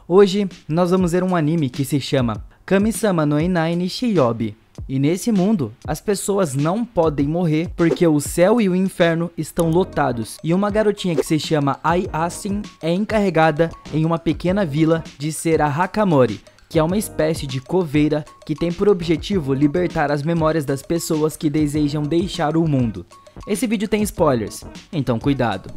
Hoje nós vamos ver um anime que se chama Kami-sama no Inai ni Shiobi. E nesse mundo, as pessoas não podem morrer porque o céu e o inferno estão lotados. E uma garotinha que se chama Ai Asin é encarregada em uma pequena vila de ser a Hakamori, que é uma espécie de coveira que tem por objetivo libertar as memórias das pessoas que desejam deixar o mundo. Esse vídeo tem spoilers, então cuidado.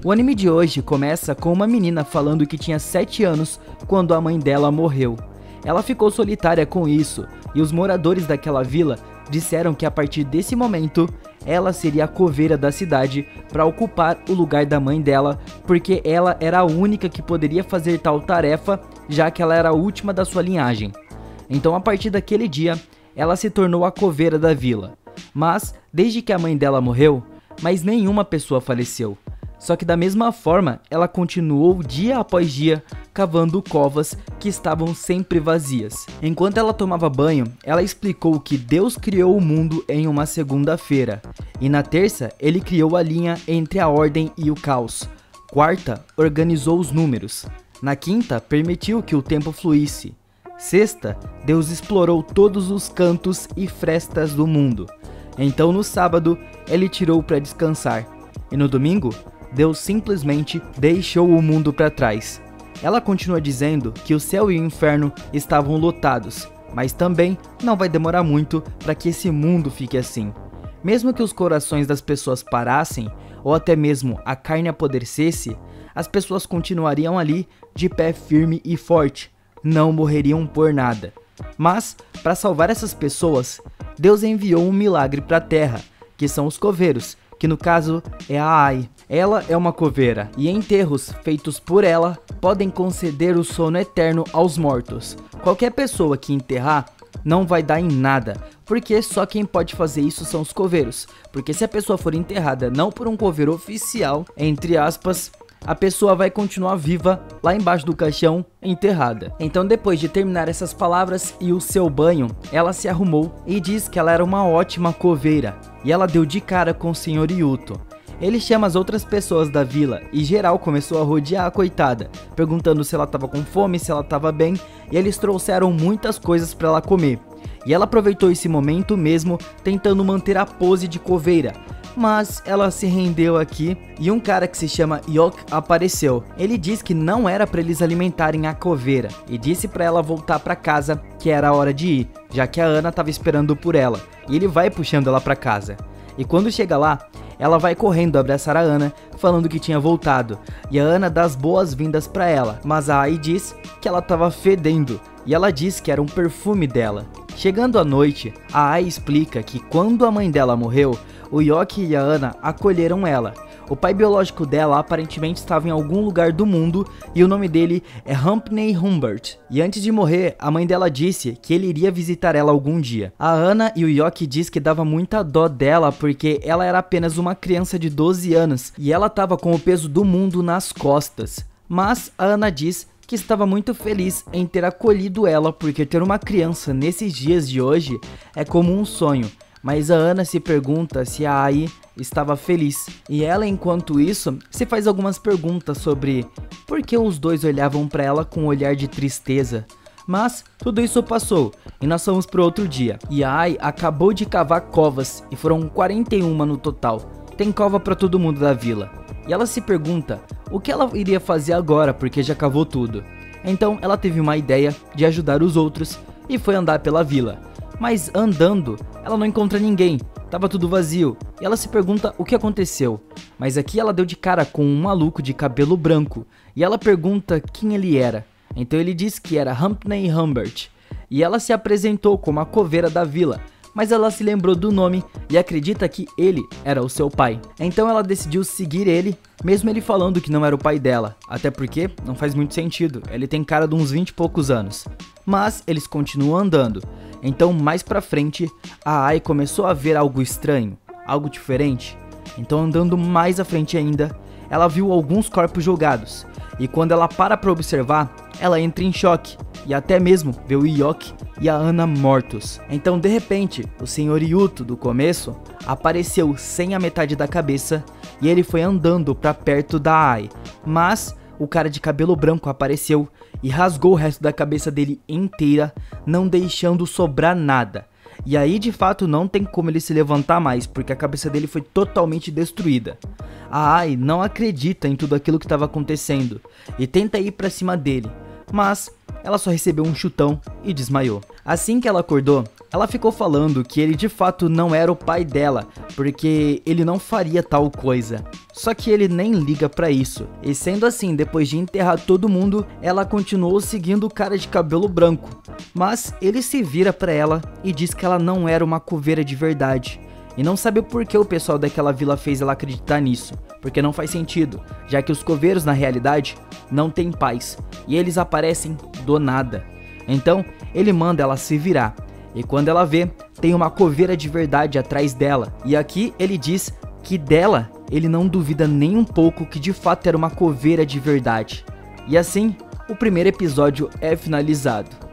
O anime de hoje começa com uma menina falando que tinha 7 anos quando a mãe dela morreu. Ela ficou solitária com isso, e os moradores daquela vila disseram que a partir desse momento, ela seria a coveira da cidade para ocupar o lugar da mãe dela, porque ela era a única que poderia fazer tal tarefa, já que ela era a última da sua linhagem. Então a partir daquele dia, ela se tornou a coveira da vila. Mas, desde que a mãe dela morreu, mais nenhuma pessoa faleceu. Só que da mesma forma, ela continuou dia após dia cavando covas que estavam sempre vazias. Enquanto ela tomava banho, ela explicou que Deus criou o mundo em uma segunda-feira. E na terça, ele criou a linha entre a ordem e o caos. Quarta, organizou os números. Na quinta, permitiu que o tempo fluísse. Sexta, Deus explorou todos os cantos e frestas do mundo. Então no sábado, ele tirou para descansar. E no domingo, Deus simplesmente deixou o mundo para trás. Ela continua dizendo que o céu e o inferno estavam lotados, mas também não vai demorar muito para que esse mundo fique assim. Mesmo que os corações das pessoas parassem, ou até mesmo a carne apodrecesse, as pessoas continuariam ali de pé firme e forte, não morreriam por nada. Mas, para salvar essas pessoas, Deus enviou um milagre para a terra, que são os coveiros, que no caso é a Ai. Ela é uma coveira, e enterros feitos por ela podem conceder o sono eterno aos mortos. Qualquer pessoa que enterrar não vai dar em nada, porque só quem pode fazer isso são os coveiros. Porque se a pessoa for enterrada não por um coveiro oficial, entre aspas, a pessoa vai continuar viva lá embaixo do caixão, enterrada. Então depois de terminar essas palavras e o seu banho, ela se arrumou e diz que ela era uma ótima coveira. E ela deu de cara com o Sr. Yuto. Ele chama as outras pessoas da vila e geral começou a rodear a coitada, perguntando se ela estava com fome, se ela estava bem, e eles trouxeram muitas coisas para ela comer. E ela aproveitou esse momento mesmo, tentando manter a pose de coveira. Mas ela se rendeu aqui e um cara que se chama Yok apareceu. Ele disse que não era para eles alimentarem a coveira e disse para ela voltar para casa que era a hora de ir, já que a Ana estava esperando por ela. E ele vai puxando ela para casa. E quando chega lá, ela vai correndo abraçar a Ana, falando que tinha voltado. E a Ana dá as boas-vindas para ela, mas a Ai diz que ela estava fedendo. E ela diz que era um perfume dela. Chegando à noite, a Ai explica que quando a mãe dela morreu, o Yoki e a Ana acolheram ela. O pai biológico dela aparentemente estava em algum lugar do mundo e o nome dele é Humpney Humbert. E antes de morrer, a mãe dela disse que ele iria visitar ela algum dia. A Ana e o Yoki diz que dava muita dó dela porque ela era apenas uma criança de 12 anos e ela estava com o peso do mundo nas costas. Mas a Ana diz que estava muito feliz em ter acolhido ela porque ter uma criança nesses dias de hoje é como um sonho. Mas a Ana se pergunta se a Ai estava feliz. E ela, enquanto isso, se faz algumas perguntas sobre por que os dois olhavam para ela com um olhar de tristeza. Mas tudo isso passou e nós fomos para outro dia. E a Ai acabou de cavar covas e foram 41 no total. Tem cova para todo mundo da vila. E ela se pergunta o que ela iria fazer agora porque já cavou tudo. Então ela teve uma ideia de ajudar os outros e foi andar pela vila. Mas andando, ela não encontra ninguém, tava tudo vazio, e ela se pergunta o que aconteceu. Mas aqui ela deu de cara com um maluco de cabelo branco, e ela pergunta quem ele era. Então ele diz que era Humpney Humbert, e ela se apresentou como a coveira da vila, mas ela se lembrou do nome e acredita que ele era o seu pai. Então ela decidiu seguir ele, mesmo ele falando que não era o pai dela, até porque não faz muito sentido, ele tem cara de uns 20 e poucos anos. Mas eles continuam andando. Então mais pra frente, a Ai começou a ver algo estranho, algo diferente. Então andando mais à frente ainda, ela viu alguns corpos jogados. E quando ela para observar, ela entra em choque. E até mesmo vê o Yoki e a Ana mortos. Então de repente, o Sr. Yuto do começo apareceu sem a metade da cabeça. E ele foi andando pra perto da Ai. Mas o cara de cabelo branco apareceu e rasgou o resto da cabeça dele inteira, não deixando sobrar nada. E aí de fato não tem como ele se levantar mais, porque a cabeça dele foi totalmente destruída. A Ai não acredita em tudo aquilo que estava acontecendo e tenta ir pra cima dele, mas ela só recebeu um chutão e desmaiou. Assim que ela acordou, ela ficou falando que ele de fato não era o pai dela, porque ele não faria tal coisa. Só que ele nem liga pra isso. E sendo assim, depois de enterrar todo mundo, ela continuou seguindo o cara de cabelo branco. Mas ele se vira pra ela e diz que ela não era uma coveira de verdade. E não sabe por que o pessoal daquela vila fez ela acreditar nisso, porque não faz sentido, já que os coveiros na realidade não têm pais, e eles aparecem do nada. Então ele manda ela se virar, e quando ela vê, tem uma coveira de verdade atrás dela, e aqui ele diz que dela ele não duvida nem um pouco que de fato era uma coveira de verdade. E assim, o primeiro episódio é finalizado.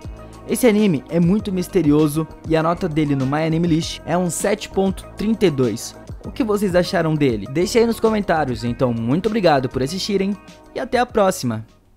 Esse anime é muito misterioso e a nota dele no MyAnimeList é um 7.32. O que vocês acharam dele? Deixe aí nos comentários. Então, muito obrigado por assistirem e até a próxima!